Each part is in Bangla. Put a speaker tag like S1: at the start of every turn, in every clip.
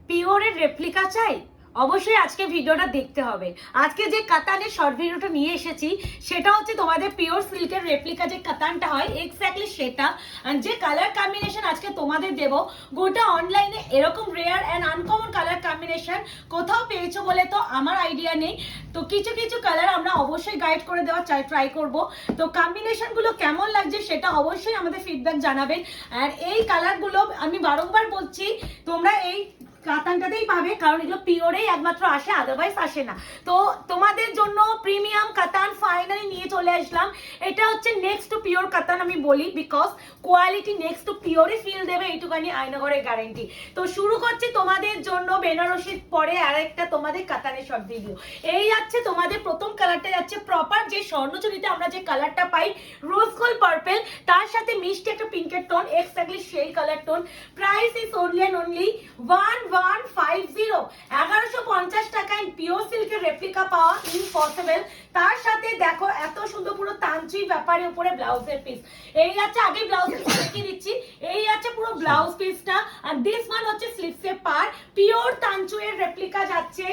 S1: পিওরের রেপ্লিকা চাই, অবশ্যই আজকে ভিডিওটা দেখতে হবে। আজকে যে কাতানের শর্ট ভিডিওটা নিয়ে এসেছি সেটা হচ্ছে তোমাদের পিওর সিল্কের রেপ্লিকা যে কাতানটা হয় এক্স্যাক্টলি সেটা। আর যে কালার কম্বিনেশন আজকে তোমাদের দেব, গোটা অনলাইনে এরকম rare and uncommon colour combination কোথাও পেয়েছো বলে তো আমার আইডিয়া নেই। তো কিছু কিছু কালার আমরা অবশ্যই গাইড করে দেওয়ার ট্রাই করব। তো কম্বিনেশনগুলো কেমন লাগছে সেটা অবশ্যই আমাদের ফিডব্যাক জানাবেন। আর এই কালারগুলো আমি বারংবার বলছি, তোমরা এই কাতানটাতেই পাবে, কারণ এগুলো পিওরেই একমাত্র আসে, আদারওয়াইজ আসে না। তো তোমাদের জন্য প্রিমিয়াম কাতান ফাইনালি নিয়ে চলে আসলাম। এটা হচ্ছে নেক্সট টু পিওর কাতান আমি বলি, বিকজ কোয়ালিটি নেক্সট টু পিওরে ফিল দেবে, এইটুখানি আয়নাঘরের গ্যারেন্টি। তো শুরু করছি তোমাদের জন্য বেনারসির পরে আরেকটা তোমাদের কাতানের শর্ট ভিডিও। এই যাচ্ছে তোমাদের প্রথম কালারটা যাচ্ছে প্রপার যে স্বর্ণচুরিতে আমরা যে কালারটা পাই, রোজ গোল্ড পার্পল, তার সাথে মিষ্টি একটা পিঙ্কের টোন, এক্স্যাক্টলি সেই colour tone. Price is only and only 1150, 1150 টাকায় পিওর সিল্কের রেপ্লিকা পাওয়া ইম্পসিবল। তার সাথে দেখো এত সুন্দর পুরো তান্ত্রিক ব্যাপারের উপরে ব্লাউজের পিস। এই আছে, আগে ব্লাউজের পিস দেখিয়ে দিচ্ছি। এই আছে পুরো ব্লাউজ পিসটা, আর দিস ওয়ান হচ্ছে স্লিভসের পার্ট। পিওর তাঞ্চুয়ের রেপ্লিকা যাচ্ছে,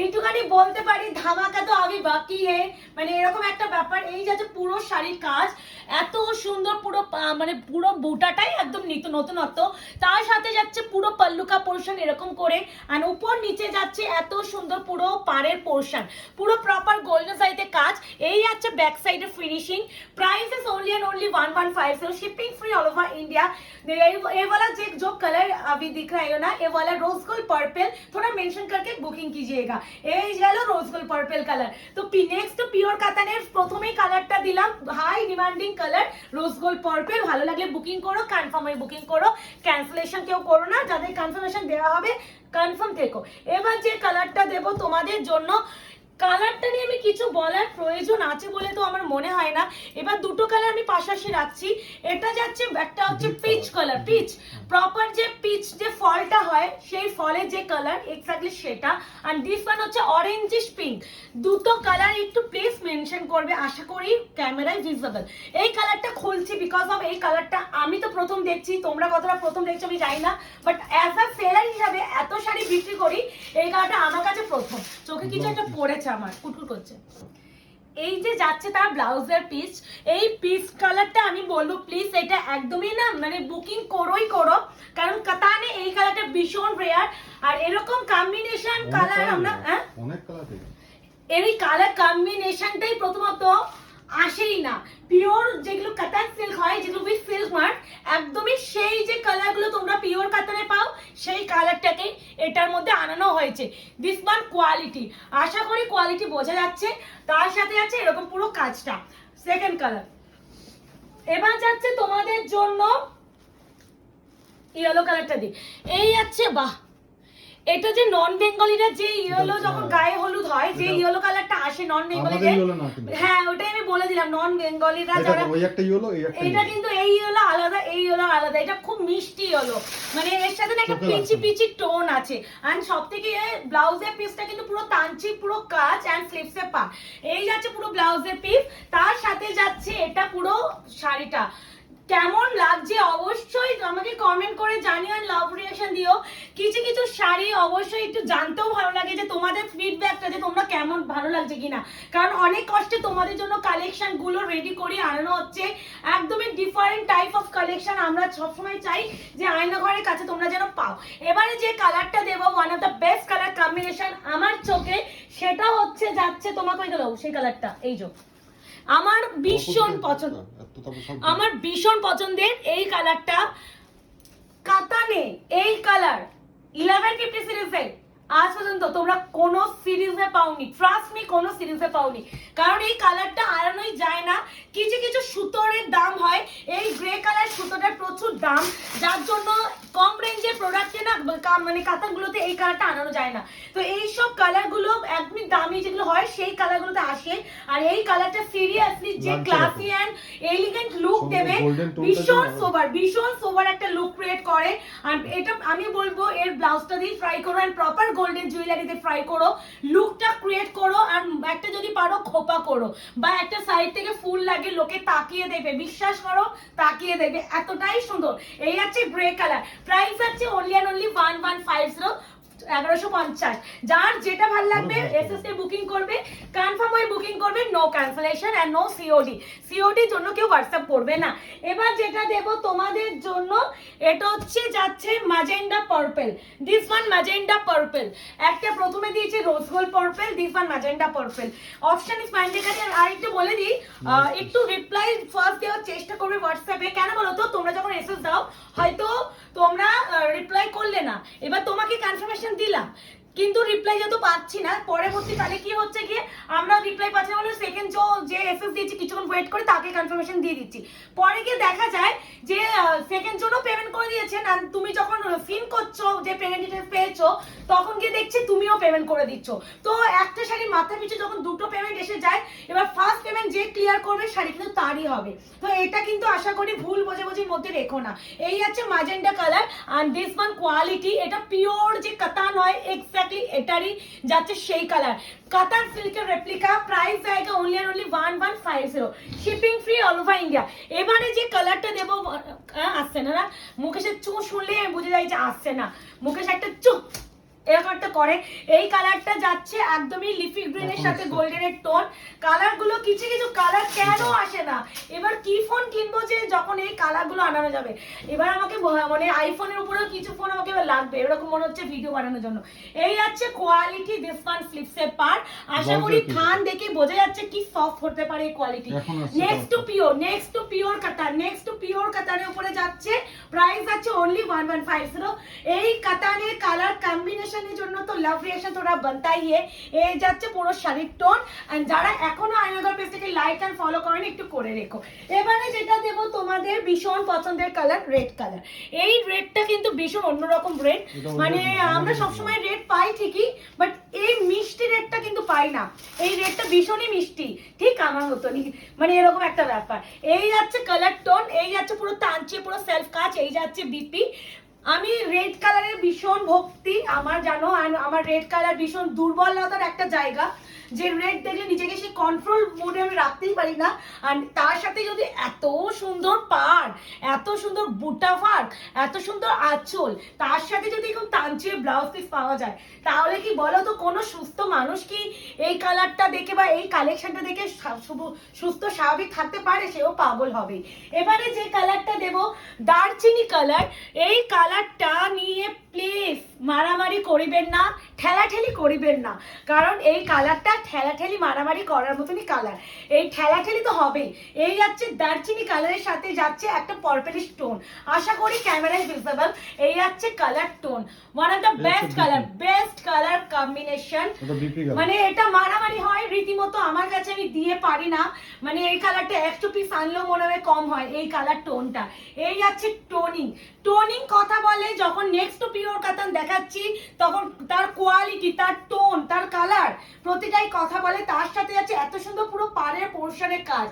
S1: এইটুখানি বলতে পারি ধামাকা তো আগে বাকি হে, মানে এরকম একটা ব্যাপার। এই যাচ্ছে পুরো শাড়ির কাজ, এত সুন্দর পুরো মানে পুরো বুটাটাই একদম নতুনত্ব। তার সাথে যাচ্ছে পুরো পাল্লুকা পোর্শন এরকম করে, আর উপর নিচে যাচ্ছে এত সুন্দর পুরো পাড়ের পোর্শন, পুরো প্রপার গোল্ডেন সাইডে কাজ। এই আছে ব্যাক সাইডের finishing. Price is only and only 1150, shipping free all over India. ये वाला जो कलर अभी दिख रहा है ना, ये वाला रोज गोल्ड पर्पल, थोड़ा मेंशन करके बुकिंग कीजिएगा। ये গেল রোজ গোল্ড পার্পল কালার। তো নেক্সট পিওর কাতানের প্রথমেই কালারটা দিলাম, high demanding colour rose gold purple. ভালো লাগলে বুকিং করো, কনফার্মে বুকিং করো, ক্যান্সেলেশন কেউ করো না। যাদের কনফার্মেশন দেওয়া হবে কনফার্ম থেকো। এবার যে কালারটা দেব তোমাদের জন্য, কালারটা নিয়ে আমি কিছু বলার প্রয়োজন আছে বলে তো আমার মনে হয় না। এবার দুটো কালার আমি পাশাপাশি রাখছি। এটা যাচ্ছে, একটা হচ্ছে পিচ কালার, পিচ প্রপার যে পিচ যে ফলটা হয় সেই ফলের যে কালার এক্স্যাক্টলি সেটা। আর দিস ওয়ান হচ্ছে অরেঞ্জিশ পিঙ্ক। দুটো কালার একটু প্লিজ মেনশন করবে, আশা করি ক্যামেরায় ভিজিবল। এই কালারটা খুলছি বিকজ অফ এই কালারটা আমি তো প্রথম দেখছি, তোমরা কতটা প্রথম দেখছো আমি জানি না, বাট অ্যাজ আ সেলার হিসাবে এত শাড়ি বিক্রি করি, এই কালারটা আমার কাছে প্রথম। চোখে কিছু একটা পড়েছে আমার, কুটকুট করছে। এই যে যাচ্ছে তার ব্লাউজের পিস, এই পিস কালারটা আমি বলবো প্লিজ এটা একদমই না, মানে বুকিং করোই করো, কারণ কাতানে এই কালারটা ভীষণ রেয়ার। আর এরকম কম্বিনেশন কালার আমরা
S2: অনেক কালার,
S1: এই কালার কম্বিনেশনটাই প্রথমত আসেই না। পিওর যেগুলো কাতান সিল্ক হয়, যেগুলো উইথ সিল্ক মার্ক, একদমই সেই যে কালারগুলো তোমরা পিওর কাতানে পাও সেই কালারটাকে এটার মধ্যে আনানো হয়েছে। দিস ওয়ান কোয়ালিটি, আশা করি কোয়ালিটি বোঝা যাচ্ছে। তার সাথে আছে এরকম পুরো কাজটা। সেকেন্ড কালার এবার যাচ্ছে তোমাদের জন্য ইয়েলো কালারটা দিই। এই আছে, বাহ, এটা যে নন বেঙ্গলিরা যে ইয়েলো যখন গায়ে হলুদ হয়, যে ইয়েলো কালারটা আসে নন বেঙ্গলিদের, হ্যাঁ ওটাই আমি বলে দিলাম। নন বেঙ্গলিরা যারা,
S2: ওই একটা ইয়েলো,
S1: এটা কিন্তু এই ইয়েলো আলাদা, এই ইয়েলো আলাদা। এটা খুব মিষ্টি ইয়েলো, মানে এর সাথে না একটা পিচি পিচি টোন আছে। এন্ড সবথেকে ব্লাউজের পিসটা কিন্তু পুরো তাঞ্চি, পুরো কাজ এন্ড স্লিভসে পা। এই যাচ্ছে পুরো ব্লাউজের পিস, তার সাথে যাচ্ছে এটা পুরো শাড়িটা। কেমন লাগছে অবশ্যই আমাকে কমেন্ট করে জানিও, লাভ রিঅ্যাকশন দিও। কিছু কিছু শাড়ি অবশ্যই একটু জানতেও ভালো লাগে যে তোমাদের ফিডব্যাকটা, যে তোমরা কেমন ভালো লাগছে কিনা, কারণ অনেক কষ্টে তোমাদের জন্য কালেকশন গুলো রেডি করে আনানো হচ্ছে। একদমই ডিফারেন্ট টাইপ অফ কালেকশন আমরা সবসময় চাই যে আয়নাঘরের কাছে তোমরা যেন পাও। এবারে যে কালারটা দেবো, one of the best colour combination আমার চোখে, সেটা হচ্ছে যাচ্ছে তোমাকে গেল সেই কালারটা। এই যে আমার ভীষণ পছন্দ, আমার ভীষণ পছন্দের এই কালারটা। কাতানে এই কালার 1150 সিরিজে আজ পর্যন্ত তোমরা কোন সিরিজে পাওনি, ট্রাস্ট মি, কোন সিরিজে পাওনি, কারণ এই কালারটা আনানোই যায় না। কিছু কিছু সুতোরের দাম হয়, এই গ্রে কালার সুতোটার প্রচুর দাম, যার জন্য কম রেঞ্জের প্রোডাক্টে না, মানে কাতানগুলোতে এই কালারটা আনানো যায় না। তো এই সব কালারগুলো একদমই দামি যেগুলো হয় সেই কালারগুলোতে আসে। আর এই কালারটা সিরিয়াসলি যে ক্লাসি এন্ড এলিগেন্ট লুক দেবে, ভীষণ সোবার একটা লুক ক্রিয়েট করে। আর এটা আমি বলবো এর ব্লাউজটা দিয়ে ফ্রাই করো এন্ড প্রপার গোল্ডেন জুয়েলারিতে ফ্রাই করো, লুকটা ক্রিয়েট করো। আর একটা যদি পারো খোপা করো, বা একটা সাইড থেকে ফুল লাগে, লোকে তাকিয়ে দেবে, বিশ্বাস করো তাকিয়ে দেবে, এতটাই সুন্দর। এই আছে গ্রে কালার। প্রাইস আছে অনলি এন্ড অনলি 1150। 1150। যার যেটা ভালো লাগবে এসএসসি বুকিং করবে, কনফার্ম হয়ে বুকিং করবে, no cancellation and no COD. সিওডির জন্য কেউ হোয়াটসঅ্যাপ করবে না। এবার যেটা দেব তোমাদের জন্য, এটা হচ্ছে যাচ্ছে magenta purple. This one magenta purple, একটা প্রথমে দিয়েছি rose gold purple, this one magenta purple. Option is mandatory. আর একটু বলে দিই, একটু রিপ্লাই ফার্স্ট দেওয়ার চেষ্টা করবে হোয়াটসঅ্যাপে। কেন বলো তো, তোমরা যখন এসএস দাও হয়তো তোমরা রিপ্লাই করলে না, এবার তোমাকে কনফার্মেশন দিলাম কিন্তু রিপ্লাই যেহেতু পাচ্ছি না, পরবর্তীকালে কি হচ্ছে গিয়ে আমরা রিপ্লাই পাচ্ছি না বলে সেকেন্ড যে এসএস দিয়েছি কিছুক্ষণ ওয়েট করে তাকে কনফার্মেশন দিয়ে দিচ্ছি। পরে গিয়ে দেখা যায় যে সেকেন্ড জনও পেমেন্ট করে দিয়েছেন, আর তুমি যখন সিন করছো যে পেমেন্ট ডিটেলস পেয়েছো তখন গিয়ে দেখছি তুমিও পেমেন্ট করে দিচ্ছ। তো একটা শাড়ি মাথা পিছু যখন দুটো পেমেন্ট এসে যায়, এবার ফার্স্ট পেমেন্ট যে ক্লিয়ার করবে শাড়ি কিন্তু তারই হবে। তো এটা কিন্তু আশা করি ভুল বোঝাবুঝির মধ্যে রেখো না। এই আছে magenta colour and this one quality, এটা পিওর যে কাতান হয় এক্স্যাক্টলি এটারই যাচ্ছে সেই কালার। কাতান সিল্কের রেপ্লিকা, প্রাইস জায়গা অনলি আর only 1150, shipping free all over India. এবারে যে কালারটা দেবো, আসছে না, মুকেশের চু শুনলে বুঝে যায় যে আসছে না, মুকেশ একটা চুপ এরকম একটা করে। এই কালারটা যাচ্ছে একদমই লিফি গ্রিনের সাথে গোল্ডেনের টোন। কালারগুলো কিছু কিছু কালার কেন আসে না, এবার কি ফোন কিনবো যে যখন এই কালারগুলো আনানো যাবে। এবার আমাকে মানে আইফোনের উপরেও কিছু ফোন আমাকে এবার লাগবে, এরকম মনে হচ্ছে ভিডিও বানানোর জন্য। এই আছে কোয়ালিটি, দিস ওয়ান ফ্লিপসের পার। আশা করি থান দেখে বোঝা যাচ্ছে কি সফট হতে পারে এই কোয়ালিটি। নেক্সট টু পিওর কাতান, নেক্সট টু পিওর কাতানের উপরে যাচ্ছে, প্রাইস আছে অনলি 1150। এই কাতানের কালার কম্বিনেশন জন্য তো লাভ রিঅ্যাকশন তোরা বানতাই है। এই যাচ্ছে পুরো শাড়ির টোন। এন্ড যারা এখনো আয়নাগর পেজ থেকে লাইক এন্ড ফলো করেন একটু করে রেখো। এবারে যেটা দেব তোমাদের ভীষণ পছন্দের কালার, রেড কালার। এই রেডটা কিন্তু ভীষণ অন্যরকম রেড, মানে আমরা সবসময় রেড পাই ঠিকই, বাট এই মিষ্টি রেডটা কিন্তু পাই না। এই রেডটা ভীষণই মিষ্টি, ঠিক আমার মতনই, মানে এরকম একটা ব্যাপার। এই যাচ্ছে কালার টোন, এই যাচ্ছে পুরো তাঞ্চে, পুরো সেলফ কাজ, এই যাচ্ছে বিপি। আমি রেড কালারের ভীষণ ভক্তি আমার, জানো আমার রেড কালার ভীষণ দুর্বলতার একটা জায়গা, যে রেড দেখলে নিজেকে সেই কন্ট্রোল মোডে আমি রাখতেই পারি না। আর তার সাথে যদি এত সুন্দর পাড়, এত সুন্দর বুটা ফার্ক, এত সুন্দর আঁচল, তার সাথে যদি একটু তাঞ্চিয়ে ব্লাউজ পিস পাওয়া যায়, তাহলে কি বলো তো কোনো সুস্থ মানুষ কি এই কালারটা দেখে বা এই কালেকশনটা দেখে সুস্থ স্বাভাবিক থাকতে পারে? সেও পাগল হবে। এবারে যে কালারটা দেব, দারচিনি কালার। এই কালারটা নিয়ে প্লিজ মারামারি করিবেন না, ঠেলাঠেলি করিবেন না, কারণ এই কালারটা ঠেলাঠেলি মারামারি করার মতনই কালার। এই ঠেলাঠেলি তো হবেই। এই যাচ্ছে দারচিনি কালারের সাথে যাচ্ছে একটা পার্পলিশ টোন, আশা করি ক্যামেরায় ভিজিবল। এই যাচ্ছে colour tone, one of the best colour combination. মানে এটা মারামারি হয় রীতিমতো, আমার কাছে আমি দিয়ে পারি না। মানে এই কালারটা একটু পিস আনলেও মনে হয় কম হয় এই কালার টোনটা। এই যাচ্ছে টোনিং কথা বলে যখন নেক্সট টু পিওর কাতান দেখাচ্ছি, তখন তার কোয়ালিটি, তার টোন, তার কালার প্রতিটাই কথা বলে। তার সাথে যাচ্ছে এত সুন্দর পুরো পাড়ের পোর্শনের কাজ।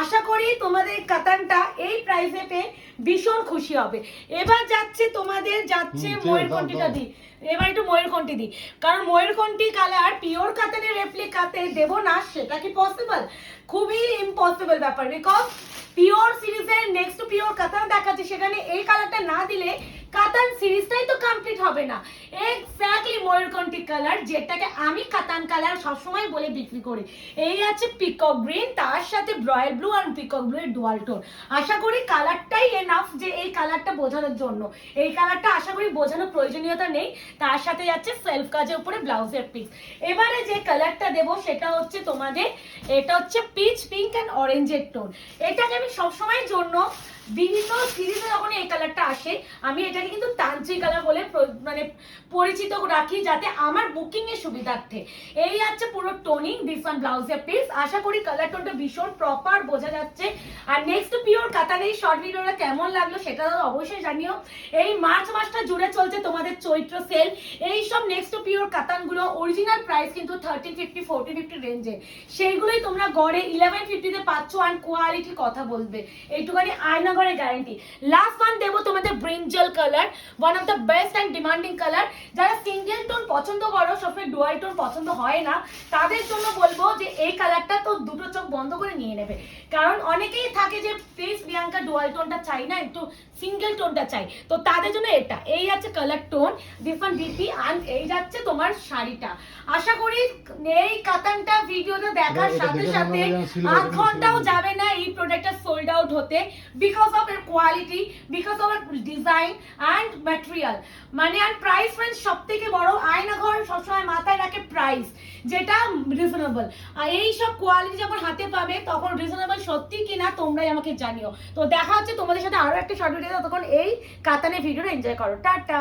S1: আশা করি তোমাদের কাতানটা এই প্রাইসে পেয়ে ভীষণ খুশি হবে। এবার যাচ্ছে তোমাদের যাচ্ছে ময়ূরকণ্ঠীটা দিই, এবার একটু ময়ূরকণ্ঠী দিই, কারণ ময়ূরকণ্ঠী কালার পিওর কাতানের রেপ্লিকাতে দেবো না সেটা কি পসিবল? খুবই ইম্পসিবল ব্যাপার, বিকজ পিওর সিরিজের নেক্সট টু পিওর কাতান দেখাচ্ছে, সেখানে এই কালারটা না দিলে কাতান সিরিজটাই তো কমপ্লিট হবে না। এক্স্যাক্টলি ময়ূরকণ্ঠী কালার, যেটাকে আমি কাতান কালার সবসময় বলে বিক্রি করি। এই আছে পিকক গ্রিন, তার সাথে রয়্যাল ব্লু আর পিকক ব্লু এর ডুয়াল টোন। আশা করি কালারটাই এনাফ যে এই কালারটা বোঝানোর জন্য। এই কালারটা আশা করি বোঝানোর প্রয়োজনীয়তা নেই। তার সাথে যাচ্ছে সেলফ কাজের উপরে ব্লাউজের পিস। এবারে যে কালারটা দেবো সেটা হচ্ছে তোমাদের, এটা হচ্ছে পিচ পিঙ্ক অ্যান্ড অরেঞ্জের টোন। এটাকে আমি সবসময়ের জন্য বিভিন্ন সিরিজে যখন এই কালারটা আসে, আমি এটাকে কিন্তু তান্ত্রিক কালার বলে মানে পরিচিত রাখি, যাতে আমার বুকিং এর সুবিধার্থে। এই আছে পুরো টোনিং, দিস ওয়ান ব্লাউজের পিস। আশা করি কালার টোনটা ভীষণ প্রপার বোঝা যাচ্ছে। আর নেক্সট পিওর কাতান এই শর্ট ভিডিওটা কেমন লাগলো সেটা অবশ্যই জানিও। এই মার্চ মাসটা জুড়ে চলছে তোমাদের চৈত্র সেল। এই সব নেক্সট পিওর কাতানগুলো অরিজিনাল প্রাইস কিন্তু 1350 1450 রেঞ্জে, সেইগুলোই তোমরা গড়ে 1150 তে পাচ্ছ। আর কোয়ালিটির কথা বলবে, এইটুখানি আয়নাগর বছরের গ্যারান্টি। লাস্ট ওয়ান দেবো তোমাদের brinjal colour, one of the best and demanding colour. যারা সিঙ্গেল টোন পছন্দ করো, সবসময় ডুয়াল টোন পছন্দ হয় না, তাদের জন্য বলবো যে এই কালারটা তো দুটো চোখ বন্ধ করে নিয়ে নেবে। কারণ অনেকেই থাকে যে প্লিজ প্রিয়াঙ্কা ডুয়াল টোনটা চাই না, একটু সিঙ্গেল টোনটা চাই, তো তাদের জন্য এটা। এই আছে colour tone, different DP, and এই যাচ্ছে তোমার শাড়িটা। আশা করি এই কাতানটা ভিডিওতে দেখার সাথে সাথে আধ ঘন্টাও যাবে না এই প্রোডাক্টটা সোল্ড আউট হতে, বিকজ অফ এর কোয়ালিটি, বিকজ অফ এর ডিজাইন অ্যান্ড ম্যাটেরিয়াল। মানে আর প্রাইস রেঞ্জ সব থেকে বড়, আয়না ঘর সবসময় মাথায় রাখে প্রাইস, যেটা রিজনেবল। আর এই সব কোয়ালিটি যখন হাতে পাবে তখন রিজনেবল সত্যি কিনা তোমরাই আমাকে জানিও। তো দেখা হচ্ছে তোমাদের সাথে আরো একটা শর্ট ভিডিও, তখন এই কাতানের ভিডিওটা এনজয় করো। টাটা।